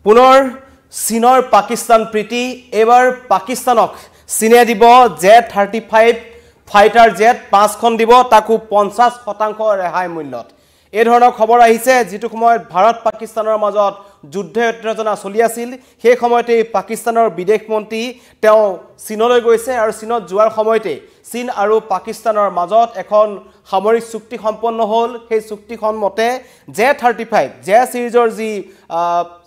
পুনৰ চীনৰ পাকিস্তান প্ৰীতি এবাৰ পাকিস্তানক চীনে দিব Z-35 ফাইটাৰ জেট 5খন দিব তাকো 50% ৰেহাই মূল্যত এই ধৰণৰ খবৰ আহিছে যেটো সময়ত ভাৰত পাকিস্তানৰ মাজত যুদ্ধ উত্তেজনা চলি আছিল সেই সময়তে পাকিস্তানৰ বিদেশ মন্ত্ৰী তেওঁ চীনলৈ গৈছে আৰু চীনত যোৱাৰ সময়তে চীন আৰু পাকিস্তানৰ মাজত এখন সামৰিক চুক্তি সম্পন্ন হ'ল সেই চুক্তিখন মতে Z-35 জে সিৰিজৰ যি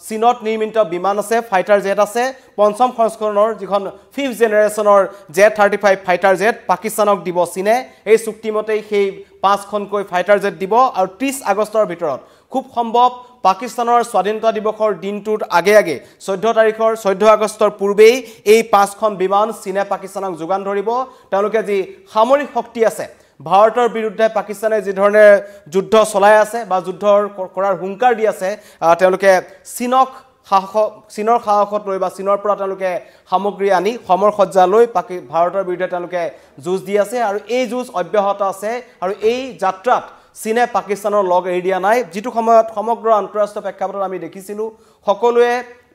চীনত নিৰ্মিত বিমান আছে ফাইটাৰ জেট আছে পঞ্চম সংস্কৰণৰ যিখন 5th জেনাৰেশনৰ Z-35 ফাইটাৰ জেট পাকিস্তানক দিব চীনে এই চুক্তি মতে সেই 5খনকৈ ফাইটাৰ জেট দিব আৰু 30 আগষ্টৰ ভিতৰত খুব সম্ভৱ পাকিস্তানৰ স্বাধীনতা দিৱসৰ দিনটোৰ আগে 14 আগষ্টৰ পূৰ্বেই এই 5খন বিমান চীনে পাকিস্তানক যোগান ধৰিব তেওঁলোকে যি সামৰিক শক্তি আছে ভাৰতৰ বিৰুদ্ধে পাকিস্তানে যি ধৰণে যুদ্ধ চলাই আছে বা যুদ্ধৰ কৰাৰ হুংকাৰ দি আছে তেওঁলোকে চীনৰ সাহসত লৈ বা চীনৰ পৰা তেওঁলোকে সামগ্ৰী আনি সমৰ সজ্জা লৈ ভাৰতৰ বিৰুদ্ধে তেওঁলোকে যুঁজ দি আছে আৰু এই যুঁজ অব্যাহত আছে আৰু এই যাত্ৰাত চীনে পাকিস্তানৰ লগ এৰি দিয়া নাই যেটো সময়ত সমগ্ৰ আন্তঃৰাষ্ট্ৰীয় প্ৰেক্ষাপটত আমি দেখিছিলো সকলোৱে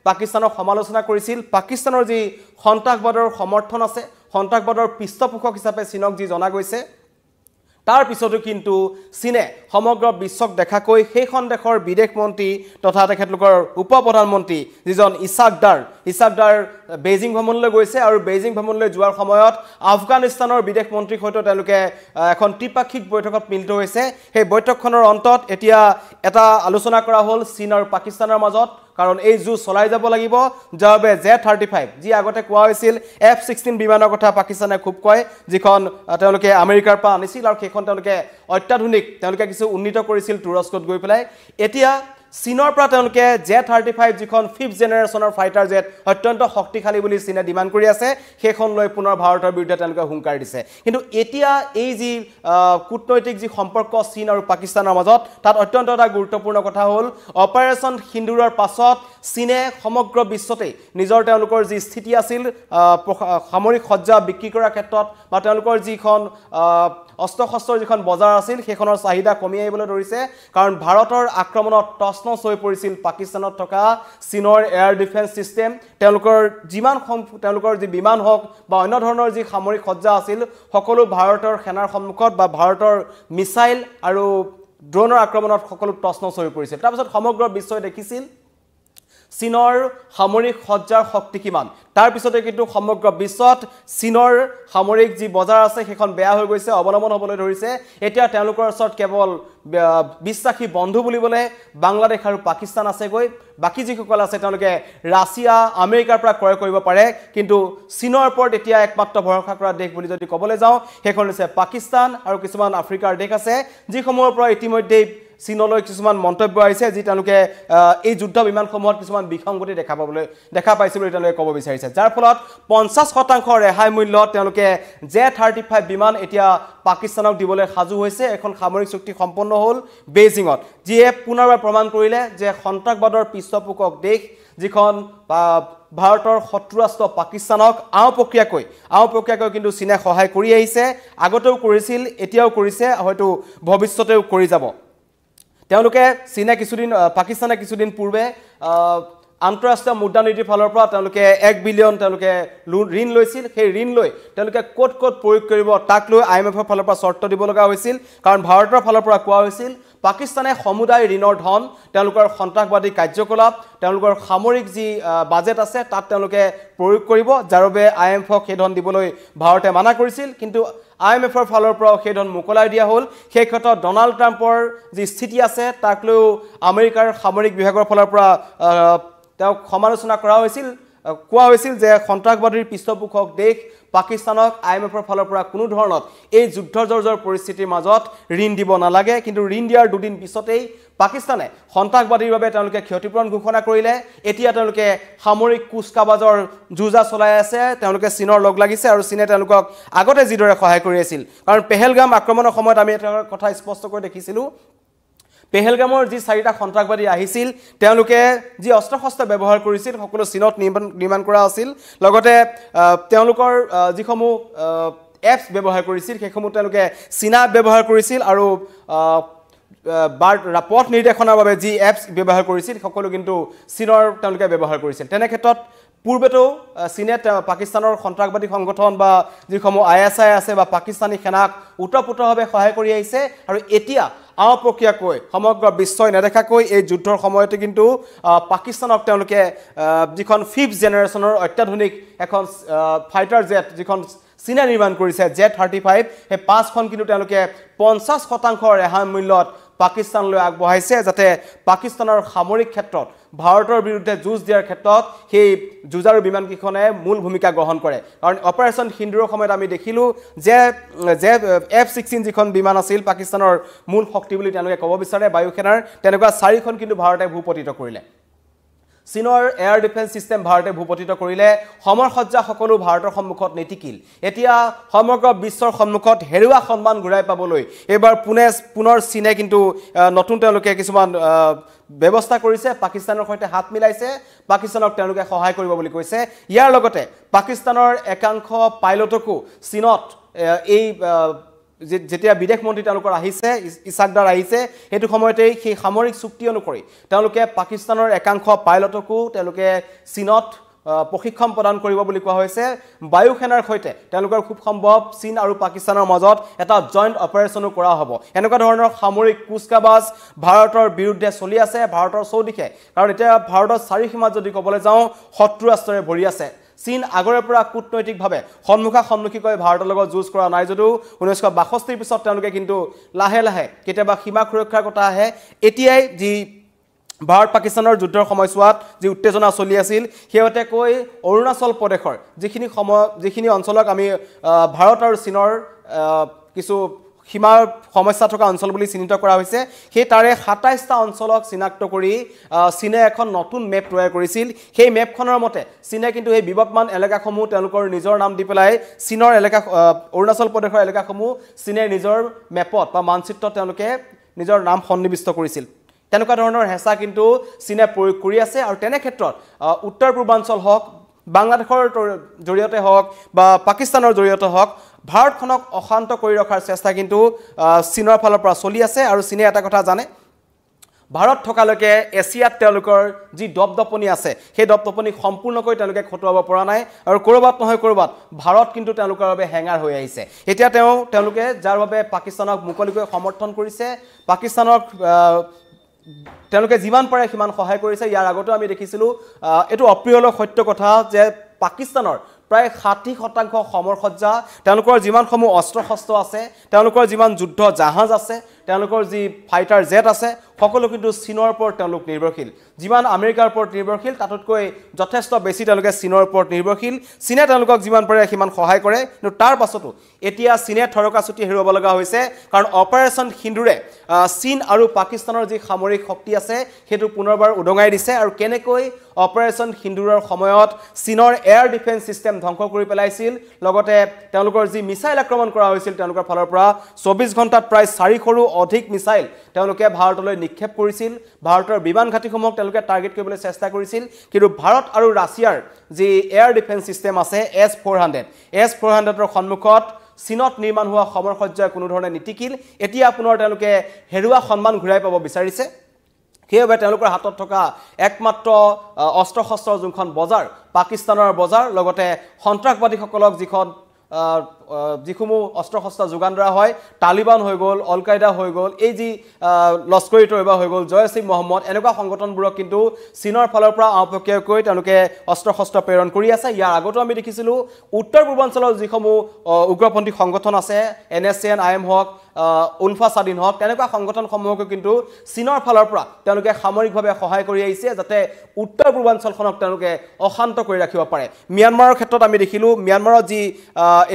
পাকিস্তানক সমালোচনা কৰিছিল পাকিস্তানৰ যি সন্ত্ৰাসবাদৰ সমৰ্থন আছে সন্ত্ৰাসবাদৰ পৃষ্ঠপোষক হিচাপে চীনক যি জনা গৈছে তাৰ পিছতো কিন্তু চীনে সমগ্ৰ বিশ্বক দেখাকৈ সেইখন দেশৰ বিদেশ মন্ত্ৰী তথা তেখেতলোকৰ উপ প্ৰধানমন্ত্ৰী যিজন ইছাকদাৰ বেইজিং ভ্ৰমণলৈ গৈছে আৰু বেইজিং ভ্ৰমণলৈ যোৱাৰ সময়ত আফগানিস্তানৰ বিদেশ মন্ত্ৰীৰ সৈতে তেওঁলোকে এখন ত্ৰিপাক্ষিক বৈঠকত মিলিত হৈছে সেই বৈঠকখনৰ অন্তত এতিয়া এটা আলোচনা কৰা হ'ল চীন আৰু পাকিস্তানৰ মাজত কাৰণ এই যুঁজ চলাই যাব লাগিব যাবে Z-35 যি আগতে কোৱা হৈছিল F-16 বিমানৰ কথা পাকিস্তানে খুব কয় যিখন তেওঁলোকে আমেৰিকাৰ পৰা আনিছিল আৰু সেইখন তেওঁলোকে অত্যাধুনিক তেওঁলোকে কিছু উন্নীত কৰিছিল তুৰস্কত গৈ পেলাই এতিয়া চীনৰ পৰা তেওঁলোকে Z-35 যিখন 5th জেনাৰেশনৰ ফাইটাৰ জেট অত্যন্ত শক্তিশালী বুলি চীনে ডিমান্ড কৰি আছে সেইখন লৈ পুনৰ ভাৰতৰ বিৰুদ্ধে তেওঁলোকে হুংকাৰ দিছে কিন্তু এতিয়া এই যি কূটনৈতিক যি সম্পৰ্ক চীন আৰু পাকিস্তানৰ মাজত তাত অত্যন্ত এটা গুৰুত্বপূৰ্ণ কথা হ'ল অপাৰেচন সিন্দুৰৰ পাছত চীনে সমগ্ৰ বিশ্বতে নিজৰ তেওঁলোকৰ যি স্থিতি আছিল সামৰিক সজ্জা বিক্ৰী কৰাৰ ক্ষেত্ৰত বা তেওঁলোকৰ যিখন অস্ত্ৰ-শস্ত্ৰৰ যিখন বজাৰ আছিল সেইখনৰ চাহিদা কমি আহিবলৈ ধৰিছে কাৰণ ভাৰতৰ আক্ৰমণত টছনছ হৈ পৰিছিল পাকিস্তানত থকা চীনৰ এয়াৰ ডিফেন্স সিস্টেম তেওঁলোকৰ যি বিমান হওক বা অন্য ধৰণৰ যি সামৰিক সজ্জা আছিল সকলো ভাৰতৰ সেনাৰ সন্মুখত বা ভাৰতৰ মিসাইল আৰু ড্ৰোনৰ আক্ৰমণত সকলো টছনছ হৈ পৰিছিল তাৰ পিছত সমগ্ৰ বিশ্বই দেখিছিল চীনৰ সামৰিক সজ্জাৰ শক্তি কিমান তাৰ পিছতে কিন্তু সমগ্ৰ বিশ্বত চীনৰ সামৰিক যি বজাৰ আছে সেইখন বেয়া হৈ গৈছে অৱলম্বন হ'বলৈ ধৰিছে এতিয়া তেওঁলোকৰ ওচৰত কেৱল বিশ্বাসী বন্ধু বুলিবলৈ বাংলাদেশ আৰু পাকিস্তান আছে গৈ বাকি যিসকল আছে তেওঁলোকে ৰাছিয়া আমেৰিকাৰ পৰা ক্ৰয় কৰিব পাৰে কিন্তু চীনৰ ওপৰত এতিয়া একমাত্ৰ ভৰসা কৰা দেশ বুলি যদি ক'বলৈ যাওঁ সেইখন হৈছে পাকিস্তান আৰু কিছুমান আফ্ৰিকাৰ দেশ আছে যিসমূহৰ পৰা ইতিমধ্যে চীনলৈ কিছুমান মন্তব্য আহিছে যি তেওঁলোকে এই যুদ্ধ বিমানসমূহত কিছুমান বিসংগতি দেখা পাইছে বুলি তেওঁলোকে ক'ব বিচাৰিছে যাৰ ফলত 50% ৰেহাই মূল্যত তেওঁলোকে Z-35 বিমান এতিয়া পাকিস্তানক দিবলৈ সাজু হৈছে এখন সামৰিক চুক্তি সম্পন্ন হ'ল বেইজিঙত যিয়ে পুনৰবাৰ প্ৰমাণ কৰিলে যে সন্ত্ৰাসবাদৰ পৃষ্ঠপোষক দেশ যিখন ভাৰতৰ শত্ৰু ৰাষ্ট্ৰ পাকিস্তানক আও প্ৰক্ৰিয়াকৈ কিন্তু চীনে সহায় কৰি আহিছে আগতেও কৰিছিল এতিয়াও কৰিছে হয়তো ভৱিষ্যতেও কৰি যাব তেওঁলোকে পাকিস্তানে কিছুদিন পূৰ্বে আন্তঃৰাষ্ট্ৰীয় মুদ্ৰা নীতিৰ ফালৰ পৰা তেওঁলোকে 1 বিলিয়ন তেওঁলোকে ঋণ লৈছিল সেই ঋণ লৈ তেওঁলোকে ক'ত প্ৰয়োগ কৰিব তাক লৈ IMFৰ ফালৰ পৰা চৰ্ত দিব লগা হৈছিল কাৰণ ভাৰতৰ ফালৰ পৰা কোৱা হৈছিল পাকিস্তানে সমুদায় ঋণৰ ধন তেওঁলোকৰ সন্ত্ৰাসবাদী কাৰ্যকলাপ তেওঁলোকৰ সামৰিক যি বাজেট আছে তাত তেওঁলোকে প্ৰয়োগ কৰিব যাৰ বাবে IMFক সেই ধন দিবলৈ ভাৰতে মানা কৰিছিল কিন্তু IMFৰ ফালৰ পৰা সেই ধন মুকলাই দিয়া হ'ল সেই ক্ষেত্ৰত ডনাল্ড ট্ৰাম্পৰ যি স্থিতি আছে তাক লৈ আমেৰিকাৰ সামৰিক বিভাগৰ ফালৰ পৰা তেওঁ সমালোচনা কোৱা হৈছিল যে সন্ত্ৰাসবাদীৰ পৃষ্ঠপোষক দেশ পাকিস্তানক IMFৰ ফালৰ পৰা কোনো ধৰণত এই যুদ্ধজৰ্জৰ পৰিস্থিতিৰ মাজত ঋণ দিব নালাগে কিন্তু ঋণ দিয়াৰ দুদিন পিছতেই পাকিস্তানে সন্ত্ৰাসবাদীৰ বাবে তেওঁলোকে ক্ষতিপূৰণ ঘোষণা কৰিলে এতিয়া তেওঁলোকে সামৰিক কুচকাবাজৰ যুঁজা চলাই আছে তেওঁলোকে চীনৰ লগ লাগিছে আৰু চীনে তেওঁলোকক আগতে যিদৰে সহায় কৰি আছিল কাৰণ পেহেলগাম আক্ৰমণৰ সময়ত আমি এটা কথা স্পষ্টকৈ দেখিছিলোঁ পেহেলগামৰ যি 4টা সন্ত্ৰাসবাদী আহিছিল তেওঁলোকে যি অস্ত্ৰ-শস্ত্ৰ ব্যৱহাৰ কৰিছিল সকলো চীনত নিৰ্মাণ কৰা আছিল লগতে তেওঁলোকৰ যিসমূহ এপছ ব্যৱহাৰ কৰিছিল সেইসমূহ তেওঁলোকে চীনা ব্যৱহাৰ কৰিছিল আৰু পথ নিৰ্দেশনৰ বাবে যি এপছ ব্যৱহাৰ কৰিছিল সকলো কিন্তু চীনৰ তেওঁলোকে ব্যৱহাৰ কৰিছিল তেনে ক্ষেত্ৰত পূৰ্বেতো চীনে পাকিস্তানৰ সন্ত্ৰাসবাদী সংগঠন বা যিসমূহ ISI আছে বা পাকিস্তানী সেনাক উত্তৰপুত্ৰভাৱে সহায় কৰি আহিছে আৰু এতিয়া প্ৰক্ৰিয়াকৈ সমগ্ৰ বিশ্বই নেদেখাকৈ এই যুদ্ধৰ সময়তে কিন্তু পাকিস্তানক তেওঁলোকে যিখন 5th জেনাৰেশ্যনৰ অত্যাধুনিক এখন ফাইটাৰ জেট যিখন চীনে নিৰ্মাণ কৰিছে Z-35 সেই 5খন কিন্তু তেওঁলোকে 50% ৰেহাই মূল্যত পাকিস্তানলৈ আগবঢ়াইছে যাতে পাকিস্তানৰ সামৰিক ক্ষেত্ৰত ভাৰতৰ বিৰুদ্ধে যুঁজ দিয়াৰ ক্ষেত্ৰত সেই যুঁজাৰু বিমানকেইখনে মূল ভূমিকা গ্ৰহণ কৰে কাৰণ অপাৰেশ্যন সিন্দুৰৰ সময়ত আমি দেখিলো যে F-16 যিখন বিমান আছিল পাকিস্তানৰ মূল শক্তি বুলি তেওঁলোকে ক'ব বিচাৰে বায়ুসেনাৰ তেনেকুৱা 4খন কিন্তু ভাৰতে ভূপতিত কৰিলে চীনৰ এয়াৰ ডিফেন্স সিস্টেম ভাৰতে ভূপতিত কৰিলে সমৰসজ্জা সকলো ভাৰতৰ সন্মুখত নেটিকিল এতিয়া সমগ্ৰ বিশ্বৰ সন্মুখত হেৰুৱা সন্মান ঘূৰাই পাবলৈ এবাৰ পুনৰ চীনে কিন্তু নতুন তেওঁলোকে কিছুমান ব্যৱস্থা কৰিছে পাকিস্তানৰ সৈতে হাত মিলাইছে পাকিস্তানক তেওঁলোকে সহায় কৰিব বুলি কৈছে ইয়াৰ লগতে পাকিস্তানৰ একাংশ পাইলটকো চীনত এই যেতিয়া বিদেশ মন্ত্ৰী তেওঁলোকৰ আহিছে ইছাকদাৰ আহিছে হেতু সময়তে সেই সামৰিক চুক্তি অনুসৰি তেওঁলোকে পাকিস্তানৰ একাংশ পাইলটকো তেওঁলোকে চীনত প্ৰশিক্ষণ প্ৰদান কৰিব বুলি কোৱা হৈছে বায়ুসেনাৰ সৈতে তেওঁলোকৰ খুব সম্ভৱ চীন আৰু পাকিস্তানৰ মাজত এটা জয়েন্ট অপাৰেশ্যনো কৰা হ'ব এনেকুৱা ধৰণৰ সামৰিক কুচকাবাজ ভাৰতৰ বিৰুদ্ধে চলি আছে ভাৰতৰ চৌদিশে কাৰণ এতিয়া ভাৰতৰ চাৰিসীমাত যদি ক'বলৈ যাওঁ শত্ৰু ৰাষ্ট্ৰৰে ভৰি আছে চীন আগৰে পৰা কূটনৈতিকভাৱে সন্মুখীকৈ ভাৰতৰ লগত যুঁজ কৰা নাই যদিও 1962 পিছত তেওঁলোকে কিন্তু লাহে লাহে কেতিয়াবা সীমা সুৰক্ষাৰ কথা আহে এতিয়াই যি ভাৰত পাকিস্তানৰ যুদ্ধৰ সময়ছোৱাত যি উত্তেজনা চলি আছিল হেয়তেকৈ অৰুণাচল প্ৰদেশৰ যিখিনি অঞ্চলক আমি ভাৰত আৰু চীনৰ কিছু সীমাৰ সমস্যা থকা অঞ্চল বুলি চিহ্নিত কৰা হৈছে সেই তাৰে 27টা অঞ্চলক চিনাক্ত কৰি চীনে এখন নতুন মেপ তৈয়াৰ কৰিছিল সেই মেপখনৰ মতে চীনে কিন্তু এই বিবদমান এলেকাসমূহ তেওঁলোকৰ নিজৰ নাম দি পেলাই চীনৰ এলেকা অৰুণাচল প্ৰদেশৰ এলেকাসমূহ চীনে নিজৰ মেপত বা মানচিত্ৰত তেওঁলোকে নিজৰ নাম সন্নিবিষ্ট কৰিছিল তেনেকুৱা ধৰণৰ হেঁচা কিন্তু চীনে প্ৰয়োগ কৰি আছে আৰু তেনে ক্ষেত্ৰত উত্তৰ পূৰ্বাঞ্চল হওক বাংলাদেশৰ জৰিয়তে হওক বা পাকিস্তানৰ জৰিয়তে হওক ভাৰতখনক অশান্ত কৰি ৰখাৰ চেষ্টা কিন্তু চীনৰ ফালৰ পৰা চলি আছে আৰু চীনে এটা কথা জানে ভাৰত থকালৈকে এছিয়াত তেওঁলোকৰ যি দপদপনি আছে সেই দপদপনি সম্পূৰ্ণকৈ তেওঁলোকে খটুৱাব পৰা নাই আৰু কৰবাত নহয় কৰবাত ভাৰত কিন্তু তেওঁলোকৰ বাবে হেঙাৰ হৈ আহিছে এতিয়া তেওঁলোকে যাৰ বাবে পাকিস্তানক মুকলিকৈ সমৰ্থন কৰিছে পাকিস্তানক তেওঁলোকে যিমান পাৰে সিমান সহায় কৰিছে ইয়াৰ আগতে আমি দেখিছিলো এটো অপ্ৰিয়লৰ সত্য কথা যে পাকিস্তানৰ প্ৰায় 60% সমৰসজ্জা তেওঁলোকৰ যিমানসমূহ অস্ত্ৰ-শস্ত্ৰ আছে তেওঁলোকৰ যিমান যুদ্ধ জাহাজ আছে তেওঁলোকৰ যি ফাইটাৰ জেট আছে সকলো কিন্তু চীনৰ ওপৰত তেওঁলোক নিৰ্ভৰশীল যিমান আমেৰিকাৰ ওপৰত নিৰ্ভৰশীল তাতকৈ যথেষ্ট বেছি তেওঁলোকে চীনৰ ওপৰত নিৰ্ভৰশীল চীনে তেওঁলোকক যিমান পাৰে সিমান সহায় কৰে কিন্তু তাৰ পাছতো এতিয়া চীনে থৰকা চুটি হেৰুৱাব লগা হৈছে কাৰণ অপাৰেশ্যন সিন্দুৰে চীন আৰু পাকিস্তানৰ যি সামৰিক শক্তি আছে হেতু পুনৰবাৰ উদঙাই দিছে আৰু কেনেকৈ অপাৰেশ্যন সিন্দুৰৰ সময়ত চীনৰ এয়াৰ ডিফেন্স সিস্টেম ধ্বংস কৰি পেলাইছিল লগতে তেওঁলোকৰ যি মিসাইল আক্ৰমণ কৰা হৈছিল তেওঁলোকৰ ফালৰ পৰা 24 ঘণ্টাত প্ৰায় 400ৰো অধিক মিসাইল তেওঁলোকে ভাৰতলৈ নিক্ষেপ কৰিছিল ভাৰতৰ বিমান ঘাটিসমূহক তেওঁলোকে টাৰ্গেট কৰিবলৈ চেষ্টা কৰিছিল কিন্তু ভাৰত আৰু ৰাছিয়াৰ যি এয়াৰ ডিফেন্স সিস্টেম আছে S-400ৰ সন্মুখত চীনত নিৰ্মাণ হোৱা সমৰসজ্জা কোনো ধৰণে নিটিকিল এতিয়া পুনৰ তেওঁলোকে হেৰুৱা সন্মান ঘূৰাই পাব বিচাৰিছে সেইবাবে তেওঁলোকৰ হাতত থকা একমাত্ৰ অস্ত্ৰ-শস্ত্ৰৰ যোনখন বজাৰ পাকিস্তানৰ বজাৰ লগতে সন্ত্ৰাসবাদীসকলক যিসমূহ অস্ত্ৰ-শস্ত্ৰ যোগান ধৰা হয় তালিবান হৈ গ'ল অল কায়দা হৈ গ'ল এই যি লস্কৰী তৈবা হৈ গ'ল জয়সি মহম্মদ এনেকুৱা সংগঠনবোৰক কিন্তু চীনৰ ফালৰ পৰা আওপকীয়াকৈ তেওঁলোকে অস্ত্ৰ-শস্ত্ৰ প্ৰেৰণ কৰি আছে ইয়াৰ আগতো আমি দেখিছিলো উত্তৰ পূৰ্বাঞ্চলৰ যিসমূহ উগ্ৰপন্থী সংগঠন আছে NSCN IM হওক উলফা স্বাধীন হওক তেনেকুৱা সংগঠনসমূহকো কিন্তু চীনৰ ফালৰ পৰা তেওঁলোকে সামৰিকভাৱে সহায় কৰি আহিছে যাতে উত্তৰ পূৰ্বাঞ্চলখনক তেওঁলোকে অশান্ত কৰি ৰাখিব পাৰে মিয়ানমাৰৰ ক্ষেত্ৰত আমি দেখিলো মিয়ানমাৰৰ যি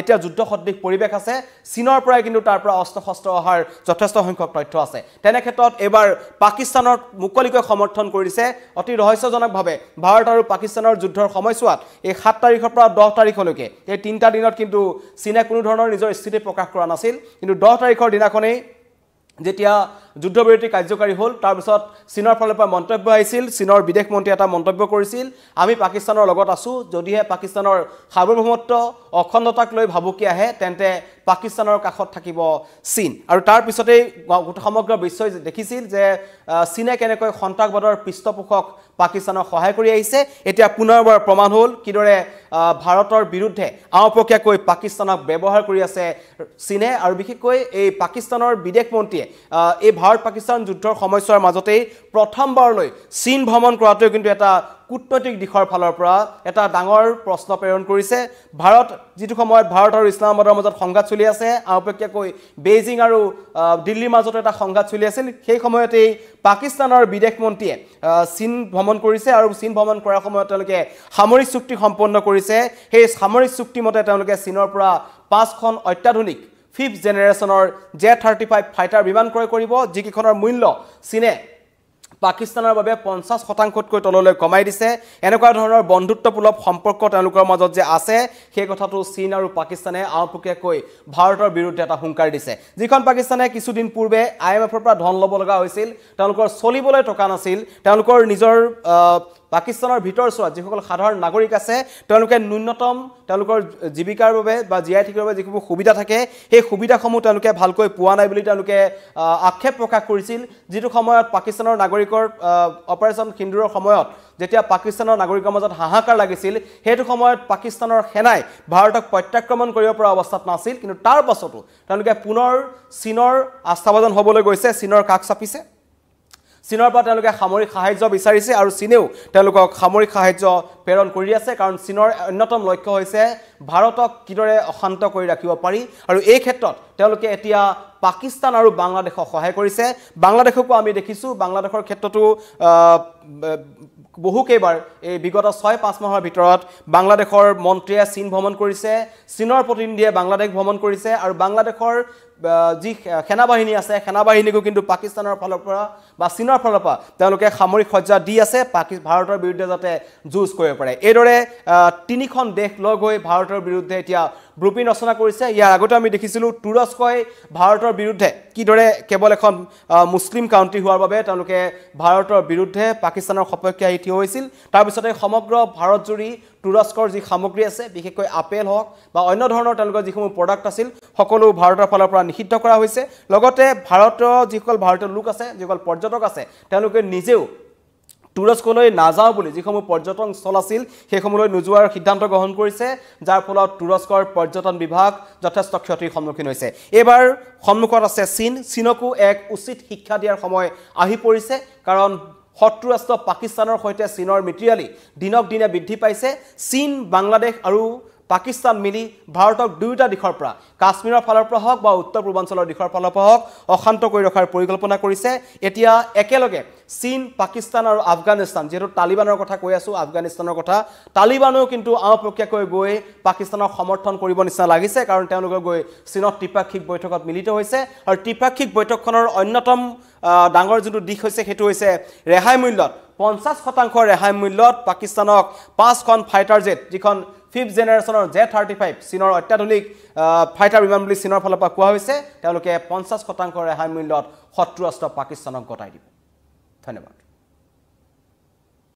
এতিয়া যুদ্ধ সদৃশ পৰিবেশ আছে চীনৰ পৰাই কিন্তু তাৰ পৰা অস্ত্ৰ-শস্ত্ৰ অহাৰ যথেষ্ট সংখ্যক তথ্য আছে তেনে ক্ষেত্ৰত এবাৰ পাকিস্তানৰ মুকলিকৈ সমৰ্থন কৰিছে অতি ৰহস্যজনকভাৱে ভাৰত আৰু পাকিস্তানৰ যুদ্ধৰ সময়ছোৱাত এই 7 তাৰিখৰ পৰা 10 তাৰিখলৈকে এই 3টা দিনত কিন্তু চীনে কোনো ধৰণৰ নিজৰ স্থিতি প্ৰকাশ কৰা নাছিল কিন্তু 10 তাৰিখৰ দিনাখনেই যেতিয়া যুদ্ধবিৰতি কাৰ্যকাৰী হ'ল তাৰ পিছত চীনৰ ফালৰ পৰা মন্তব্য আহিছিল চীনৰ বিদেশ মন্ত্ৰী এটা মন্তব্য কৰিছিল আমি পাকিস্তানৰ লগত আছো যদিহে পাকিস্তানৰ সাৰ্বভৌমত্ব অখণ্ডতাক লৈ ভাবুকি আহে তেন্তে পাকিস্তানৰ কাষত থাকিব চীন আৰু তাৰ পিছতেই সমগ্ৰ বিশ্বই দেখিছিল যে চীনে কেনেকৈ সন্ত্ৰাসবাদৰ পৃষ্ঠপোষক পাকিস্তানক সহায় কৰি আহিছে এতিয়া পুনৰবাৰ প্ৰমাণ হ'ল কিদৰে ভাৰতৰ বিৰুদ্ধে আওপকীয়াকৈ পাকিস্তানক ব্যৱহাৰ কৰি আছে চীনে আৰু বিশেষকৈ এই পাকিস্তানৰ বিদেশ মন্ত্ৰীয়ে এই ভাৰত পাকিস্তান যুদ্ধৰ সময়ছোৱাৰ মাজতেই প্ৰথমবাৰলৈ চীন ভ্ৰমণ কৰাটো কিন্তু এটা কূটনৈতিক দিশৰ ফালৰ পৰা এটা ডাঙৰ প্ৰশ্ন প্ৰেৰণ কৰিছে ভাৰত যেটো সময়ত ভাৰত আৰু ইছলামাবাদৰ মাজত সংঘাত চলি আছে আওপকীয়াকৈ বেইজিং আৰু দিল্লীৰ মাজত এটা সংঘাত চলি আছিল সেই সময়তেই পাকিস্তানৰ বিদেশ মন্ত্ৰীয়ে চীন ভ্ৰমণ কৰিছে আৰু চীন ভ্ৰমণ কৰাৰ সময়ত তেওঁলোকে সামৰিক চুক্তি সম্পন্ন কৰিছে সেই সামৰিক চুক্তি মতে তেওঁলোকে চীনৰ পৰা 5খন অত্যাধুনিক 5th জেনেৰেশ্যনৰ J-35 ফাইটাৰ বিমান ক্ৰয় কৰিব যিকিখনৰ মূল্য চীনে পাকিস্তানৰ বাবে 50%তকৈ তললৈ কমাই দিছে এনেকুৱা ধৰণৰ বন্ধুত্বপূৰ্ণ সম্পৰ্ক তেওঁলোকৰ মাজত যে আছে সেই কথাটো চীন আৰু পাকিস্তানে আওপকীয়াকৈ ভাৰতৰ বিৰুদ্ধে এটা হুংকাৰ দিছে যিখন পাকিস্তানে কিছুদিন পূৰ্বে IMFৰ পৰা ধন ল'ব লগা হৈছিল তেওঁলোকৰ চলিবলৈ টকা নাছিল তেওঁলোকৰ নিজৰ পাকিস্তানৰ ভিতৰছোৱা যিসকল সাধাৰণ নাগৰিক আছে তেওঁলোকে ন্যূনতম তেওঁলোকৰ জীৱিকাৰ বাবে বা জীয়াই থাকিবৰ বাবে যিবোৰ সুবিধা থাকে সেই সুবিধাসমূহ তেওঁলোকে ভালকৈ পোৱা নাই বুলি তেওঁলোকে আক্ষেপ প্ৰকাশ কৰিছিল যিটো সময়ত পাকিস্তানৰ নাগৰিকৰ অপাৰেচন সিন্দুৰৰ সময়ত যেতিয়া পাকিস্তানৰ নাগৰিকৰ মাজত হাহাকাৰ লাগিছিল হেতু সময়ত পাকিস্তানৰ সেনাই ভাৰতক প্ৰত্যাক্ৰমণ কৰিব পৰা অৱস্থাত নাছিল কিন্তু তাৰ পাছতো তেওঁলোকে পুনৰ চীনৰ আস্থাভাজন হ'বলৈ গৈছে চীনৰ কাষ চাপিছে চীনৰ পৰা তেওঁলোকে সামৰিক সাহায্য বিচাৰিছে আৰু চীনেও তেওঁলোকক সামৰিক সাহায্য প্ৰেৰণ কৰি আছে কাৰণ চীনৰ অন্যতম লক্ষ্য হৈছে ভাৰতক কিদৰে অশান্ত কৰি ৰাখিব পাৰি আৰু এই ক্ষেত্ৰত তেওঁলোকে এতিয়া পাকিস্তান আৰু বাংলাদেশক সহায় কৰিছে বাংলাদেশকো আমি দেখিছো বাংলাদেশৰ ক্ষেত্ৰতো বহুকেইবাৰ এই বিগত 6-5 মাহৰ ভিতৰত বাংলাদেশৰ মন্ত্ৰীয়ে চীন ভ্ৰমণ কৰিছে চীনৰ প্ৰতিনিধিয়ে বাংলাদেশ ভ্ৰমণ কৰিছে আৰু বাংলাদেশৰ যি সেনাবাহিনী আছে সেনাবাহিনীকো কিন্তু পাকিস্তানৰ ফালৰ পৰা বা চীনৰ ফালৰ পৰা তেওঁলোকে সামৰিক সজ্জা দি আছে ভাৰতৰ বিৰুদ্ধে যাতে যুঁজ কৰিব পাৰে এইদৰে তিনিখন দেশ লগ হৈ ভাৰতৰ বিৰুদ্ধে এতিয়া ব্লুপ্ৰিণ্ট ৰচনা কৰিছে ইয়াৰ আগতে আমি দেখিছিলো তুৰস্কই ভাৰতৰ বিৰুদ্ধে কিদৰে কেৱল এখন মুছলিম কাউন্ট্ৰি হোৱাৰ বাবে তেওঁলোকে ভাৰতৰ বিৰুদ্ধে পাকিস্তানৰ সপক্ষে আহি থিয় হৈছিল তাৰ পিছতে সমগ্ৰ ভাৰত জুৰি তুৰস্কৰ যি সামগ্ৰী আছে বিশেষকৈ আপেল হওক বা অন্য ধৰণৰ তেওঁলোকৰ যিসমূহ প্ৰডাক্ট আছিল সকলো ভাৰতৰ ফালৰ পৰা নিষিদ্ধ কৰা হৈছে লগতে ভাৰতৰ যিসকল ভাৰতীয় লোক আছে যিসকল পৰ্যটক আছে তেওঁলোকে নিজেও তুৰস্কলৈ নাযাও বুলি যিসমূহ পৰ্যটন স্থল আছিল সেইসমূহলৈ নোযোৱাৰ সিদ্ধান্ত গ্ৰহণ কৰিছে যাৰ ফলত তুৰস্কৰ পৰ্যটন বিভাগ যথেষ্ট ক্ষতিৰ সন্মুখীন হৈছে এবাৰ সন্মুখত আছে চীনকো এক উচিত শিক্ষা দিয়াৰ সময় আহি পৰিছে কাৰণ শত্ৰু ৰাষ্ট্ৰ পাকিস্তানৰ সৈতে চীনৰ মিত্ৰালি দিনক দিনে বৃদ্ধি পাইছে চীন বাংলাদেশ আৰু পাকিস্তান মিলি ভাৰতক দুয়োটা দিশৰ পৰা কাশ্মীৰৰ ফালৰ পৰা হওক বা উত্তৰ পূৰ্বাঞ্চলৰ দিশৰ ফালৰ পৰা হওক অশান্ত কৰি ৰখাৰ পৰিকল্পনা কৰিছে এতিয়া একেলগে চীন পাকিস্তান আৰু আফগানিস্তান যেটো তালিবানৰ কথা কৈ আছো আফগানিস্তানৰ কথা তালিবানেও কিন্তু আওপকীয়াকৈ গৈ পাকিস্তানক সমৰ্থন কৰিব নিচিনা লাগিছে কাৰণ তেওঁলোকে গৈ চীনত ত্ৰিপাক্ষিক বৈঠকত মিলিত হৈছে আৰু ত্ৰিপাক্ষিক বৈঠকখনৰ অন্যতম ডাঙৰ যেটো দিশ হৈছে হেতু হৈছে ৰেহাই মূল্যত 50% ৰেহাই মূল্যত পাকিস্তানক 5খন ফাইটাৰ জেট যিখন 5th জেনেৰেশ্যনৰ J-35 চীনৰ অত্যাধুনিক ফাইটাৰ বিমান বুলি চীনৰ ফালৰ পৰা কোৱা হৈছে তেওঁলোকে 50% ৰেহাই মূল্যত শত্ৰু ৰাষ্ট্ৰ পাকিস্তানক গতাই দিব ধন্যবাদ